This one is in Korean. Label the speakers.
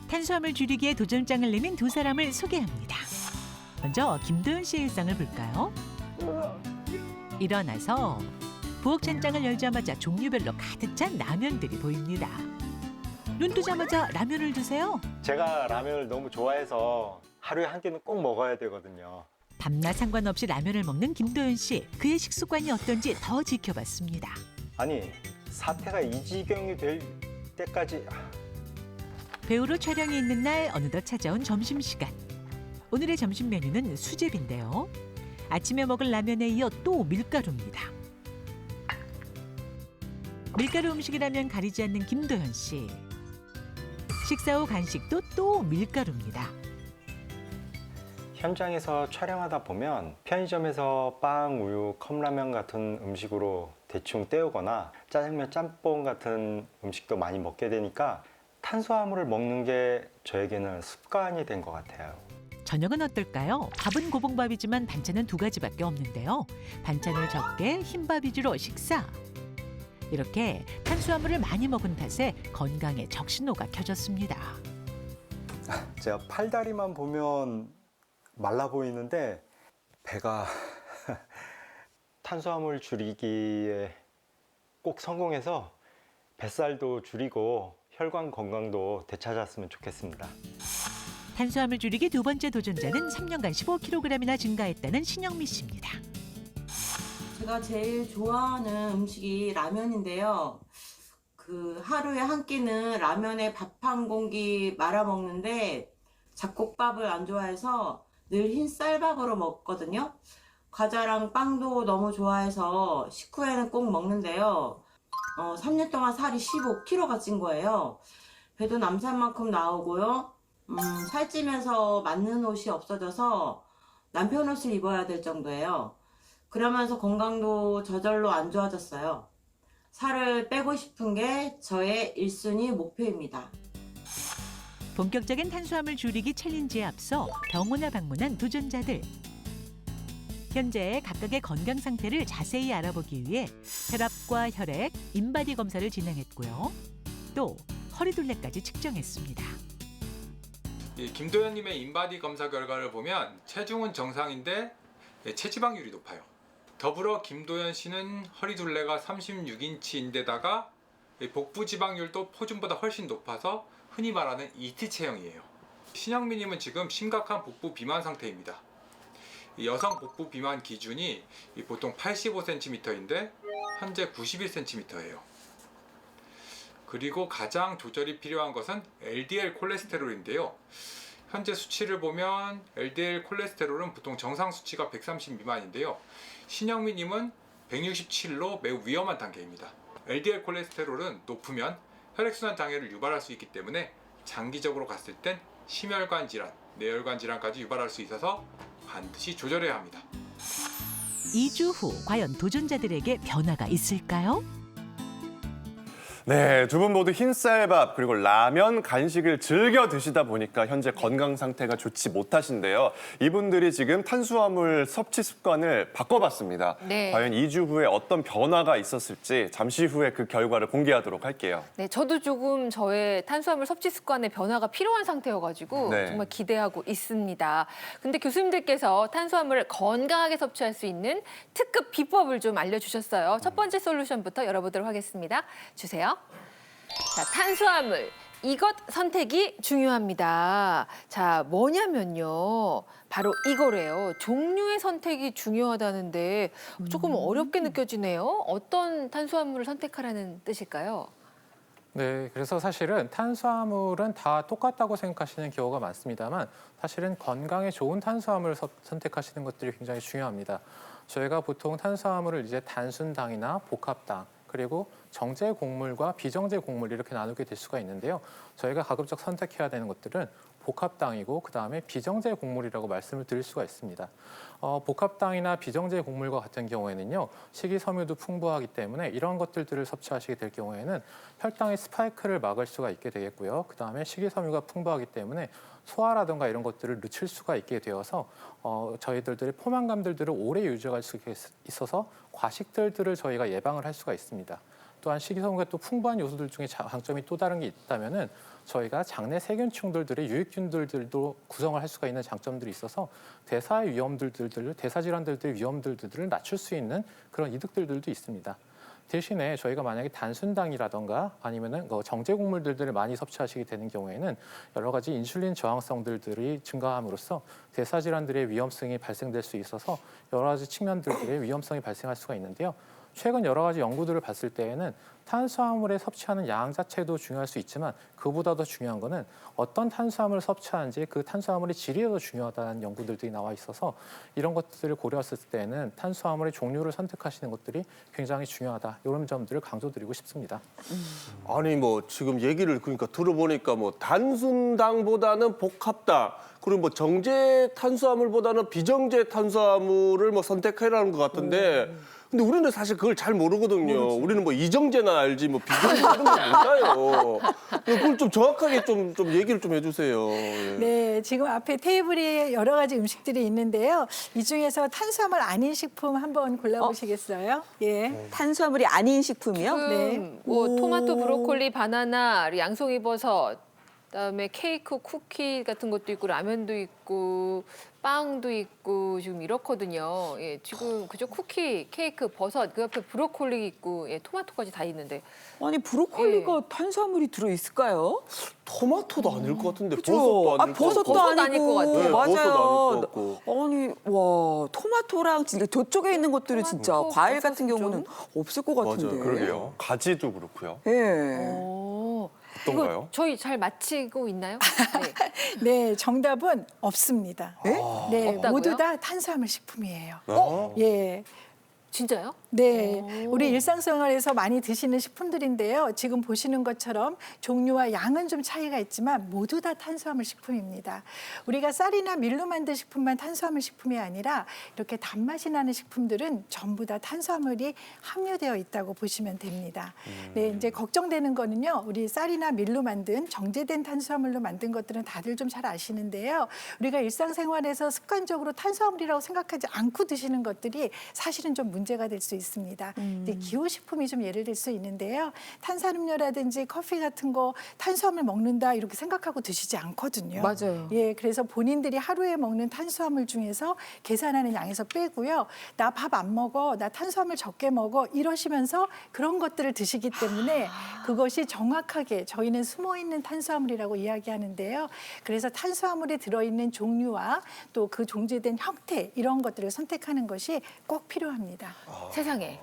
Speaker 1: 탄수화물 줄이기에 도전장을 내민 두 사람을 소개합니다. 먼저 김도연 씨의 일상을 볼까요? 일어나서 부엌 찬장을 열자마자 종류별로 가득 찬 라면들이 보입니다. 눈 뜨자마자 라면을 드세요.
Speaker 2: 제가 라면을 너무 좋아해서 하루에 한 끼는 꼭 먹어야 되거든요.
Speaker 1: 밤낮 상관없이 라면을 먹는 김도연 씨. 그의 식습관이 어떤지 더 지켜봤습니다.
Speaker 2: 아니, 사태가 이 지경이 될 때까지
Speaker 1: 배우로 촬영이 있는 날 어느덧 찾아온 점심시간. 오늘의 점심 메뉴는 수제비인데요. 아침에 먹을 라면에 이어 또 밀가루입니다. 밀가루 음식이라면 가리지 않는 김도연 씨. 식사 후 간식도 또 밀가루입니다.
Speaker 2: 현장에서 촬영하다 보면 편의점에서 빵, 우유, 컵라면 같은 음식으로 대충 때우거나 짜장면, 짬뽕 같은 음식도 많이 먹게 되니까 탄수화물을 먹는 게 저에게는 습관이 된 것 같아요.
Speaker 1: 저녁은 어떨까요? 밥은 고봉밥이지만 반찬은 두 가지밖에 없는데요. 반찬을 적게 흰밥 위주로 식사. 이렇게 탄수화물을 많이 먹은 탓에 건강에 적신호가 켜졌습니다.
Speaker 2: 제가 팔다리만 보면 말라 보이는데 배가 탄수화물 줄이기에 꼭 성공해서 뱃살도 줄이고 혈관 건강도 되찾았으면 좋겠습니다.
Speaker 1: 탄수화물 줄이기 두 번째 도전자는 3년간 15kg이나 증가했다는 신영미 씨입니다.
Speaker 3: 제가 제일 좋아하는 음식이 라면인데요. 하루에 한 끼는 라면에 밥 한 공기 말아 먹는데 잡곡밥을 안 좋아해서 늘 흰 쌀밥으로 먹거든요. 과자랑 빵도 너무 좋아해서 식후에는 꼭 먹는데요. 3년 동안 살이 15kg가 찐 거예요. 배도 남산만큼 나오고요. 살찌면서 맞는 옷이 없어져서 남편 옷을 입어야 될 정도예요. 그러면서 건강도 저절로 안 좋아졌어요. 살을 빼고 싶은 게 저의 1순위 목표입니다.
Speaker 1: 본격적인 탄수화물 줄이기 챌린지에 앞서 병원에 방문한 도전자들. 현재 각각의 건강 상태를 자세히 알아보기 위해 혈압과 혈액, 인바디 검사를 진행했고요. 또 허리둘레까지 측정했습니다.
Speaker 4: 김도연님의 인바디 검사 결과를 보면 체중은 정상인데 체지방률이 높아요. 더불어 김도연 씨는 허리둘레가 36인치인데다가 복부 지방률도 표준보다 훨씬 높아서 흔히 말하는 이티 체형이에요. 신영미님은 지금 심각한 복부 비만 상태입니다. 여성 복부 비만 기준이 보통 85cm인데 현재 91cm예요. 그리고 가장 조절이 필요한 것은 LDL 콜레스테롤인데요. 현재 수치를 보면 LDL 콜레스테롤은 보통 정상 수치가 130 미만인데요. 신영미님은 167로 매우 위험한 단계입니다. LDL 콜레스테롤은 높으면 혈액순환 장애를 유발할 수 있기 때문에 장기적으로 갔을 땐 심혈관 질환, 뇌혈관 질환까지 유발할 수 있어서 반드시 조절해야 합니다.
Speaker 1: 2주 후 과연 도전자들에게 변화가 있을까요?
Speaker 5: 네, 두 분 모두 흰쌀밥 그리고 라면 간식을 즐겨 드시다 보니까 현재 건강 상태가 좋지 못하신데요. 이분들이 지금 탄수화물 섭취 습관을 바꿔봤습니다.
Speaker 6: 네.
Speaker 5: 과연 2주 후에 어떤 변화가 있었을지 잠시 후에 그 결과를 공개하도록 할게요.
Speaker 6: 네, 저도 조금 저의 탄수화물 섭취 습관에 변화가 필요한 상태여가지고
Speaker 5: 네.
Speaker 6: 정말 기대하고 있습니다. 근데 교수님들께서 탄수화물을 건강하게 섭취할 수 있는 특급 비법을 좀 알려주셨어요. 첫 번째 솔루션부터 열어보도록 하겠습니다. 주세요. 자, 탄수화물. 이것 선택이 중요합니다. 자, 뭐냐면요. 바로 이거래요. 종류의 선택이 중요하다는데 조금 어렵게 느껴지네요. 어떤 탄수화물을 선택하라는 뜻일까요?
Speaker 7: 네, 그래서 사실은 탄수화물은 다 똑같다고 생각하시는 경우가 많습니다만 사실은 건강에 좋은 탄수화물을 선택하시는 것들이 굉장히 중요합니다. 저희가 보통 탄수화물을 이제 단순당이나 복합당 그리고 정제 곡물과 비정제 곡물 이렇게 나누게 될 수가 있는데요. 저희가 가급적 선택해야 되는 것들은 복합당이고 그다음에 비정제 곡물이라고 말씀을 드릴 수가 있습니다. 복합당이나 비정제 곡물과 같은 경우에는요. 식이섬유도 풍부하기 때문에 이런 것들을 섭취하시게 될 경우에는 혈당의 스파이크를 막을 수가 있게 되겠고요. 그다음에 식이섬유가 풍부하기 때문에 소화라든가 이런 것들을 늦출 수가 있게 되어서 저희들의 포만감들을 오래 유지할 수 있어서 과식들을 저희가 예방을 할 수가 있습니다. 또한 식이섬유가 또 풍부한 요소들 중에 장점이 또 다른 게 있다면은 저희가 장내 세균충들의 유익균들도 구성을 할 수가 있는 장점들이 있어서 대사의 위험들을 대사 질환들의 위험들을 낮출 수 있는 그런 이득들도 있습니다. 대신에 저희가 만약에 단순당이라던가 아니면은 정제 곡물들을 많이 섭취하시게 되는 경우에는 여러 가지 인슐린 저항성들이 증가함으로써 대사 질환들의 위험성이 발생될 수 있어서 여러 가지 측면들의 위험성이 발생할 수가 있는데요. 최근 여러 가지 연구들을 봤을 때에는 탄수화물에 섭취하는 양 자체도 중요할 수 있지만 그보다 더 중요한 거는 어떤 탄수화물을 섭취하는지 그 탄수화물의 질이 더 중요하다는 연구들이 나와 있어서 이런 것들을 고려했을 때는 탄수화물의 종류를 선택하시는 것들이 굉장히 중요하다. 이런 점들을 강조드리고 싶습니다.
Speaker 8: 아니 뭐 지금 얘기를 그러니까 들어보니까 뭐 단순당보다는 복합당 그리고 뭐 정제 탄수화물보다는 비정제 탄수화물을 뭐 선택해라는 것 같은데 근데 우리는 사실 그걸 잘 모르거든요. 우리는 뭐 이정제나 알지 뭐 비정제 이런 거 몰라요. 그걸 좀 정확하게 좀 얘기를 좀 해주세요. 예.
Speaker 9: 네, 지금 앞에 테이블에 여러 가지 음식들이 있는데요. 이 중에서 탄수화물 아닌 식품 한번 골라보시겠어요? 예.
Speaker 10: 탄수화물이 아닌 식품이요?
Speaker 9: 네.
Speaker 6: 뭐 토마토, 브로콜리, 바나나, 양송이버섯, 그다음에 케이크, 쿠키 같은 것도 있고 라면도 있고 빵도 있고 지금 이렇거든요. 예, 지금 그저 쿠키, 케이크, 버섯 그 옆에 브로콜리 있고 예, 토마토까지 다 있는데
Speaker 10: 아니 브로콜리가 탄수화물이 들어있을까요?
Speaker 8: 토마토도 아닐 것 같은데
Speaker 10: 그죠?
Speaker 8: 버섯도 아닐 것
Speaker 10: 버섯도
Speaker 8: 같고.
Speaker 6: 버섯 아닐 것 같아요.
Speaker 8: 네, 버섯도 아닐
Speaker 10: 맞아요.
Speaker 8: 것 같고.
Speaker 10: 아니 와 토마토랑 진짜 저쪽에 있는 것들은 진짜
Speaker 6: 토마토,
Speaker 10: 과일 같은
Speaker 6: 버섯은
Speaker 10: 경우는 없을 것 같은데.
Speaker 8: 맞아요.
Speaker 5: 그러게요. 가지도 그렇고요.
Speaker 10: 예.
Speaker 6: 오,
Speaker 5: 어떤가요?
Speaker 6: 이거 저희 잘 맞히고 있나요? 네.
Speaker 9: 네, 정답은 없습니다.
Speaker 10: 네?
Speaker 9: 네,
Speaker 6: 없다고요?
Speaker 9: 모두 다 탄수화물 식품이에요.
Speaker 5: 어?
Speaker 9: 예.
Speaker 6: 진짜요?
Speaker 9: 네,
Speaker 6: 오.
Speaker 9: 우리 일상생활에서 많이 드시는 식품들인데요. 지금 보시는 것처럼 종류와 양은 좀 차이가 있지만 모두 다 탄수화물 식품입니다. 우리가 쌀이나 밀로 만든 식품만 탄수화물 식품이 아니라 이렇게 단맛이 나는 식품들은 전부 다 탄수화물이 함유되어 있다고 보시면 됩니다. 네, 이제 걱정되는 거는요. 우리 쌀이나 밀로 만든 정제된 탄수화물로 만든 것들은 다들 좀 잘 아시는데요. 우리가 일상생활에서 습관적으로 탄수화물이라고 생각하지 않고 드시는 것들이 사실은 좀 문제가 될 수 있습니다. 이제 기호식품이 좀 예를 들 수 있는데요. 탄산음료라든지 커피 같은 거 탄수화물 먹는다 이렇게 생각하고 드시지 않거든요.
Speaker 6: 맞아요.
Speaker 9: 예, 그래서 본인들이 하루에 먹는 탄수화물 중에서 계산하는 양에서 빼고요. 나 밥 안 먹어, 나 탄수화물 적게 먹어 이러시면서 그런 것들을 드시기 때문에 그것이 정확하게 저희는 숨어있는 탄수화물이라고 이야기하는데요. 그래서 탄수화물에 들어있는 종류와 또 그 종제된 형태 이런 것들을 선택하는 것이 꼭 필요합니다.
Speaker 6: 세상에.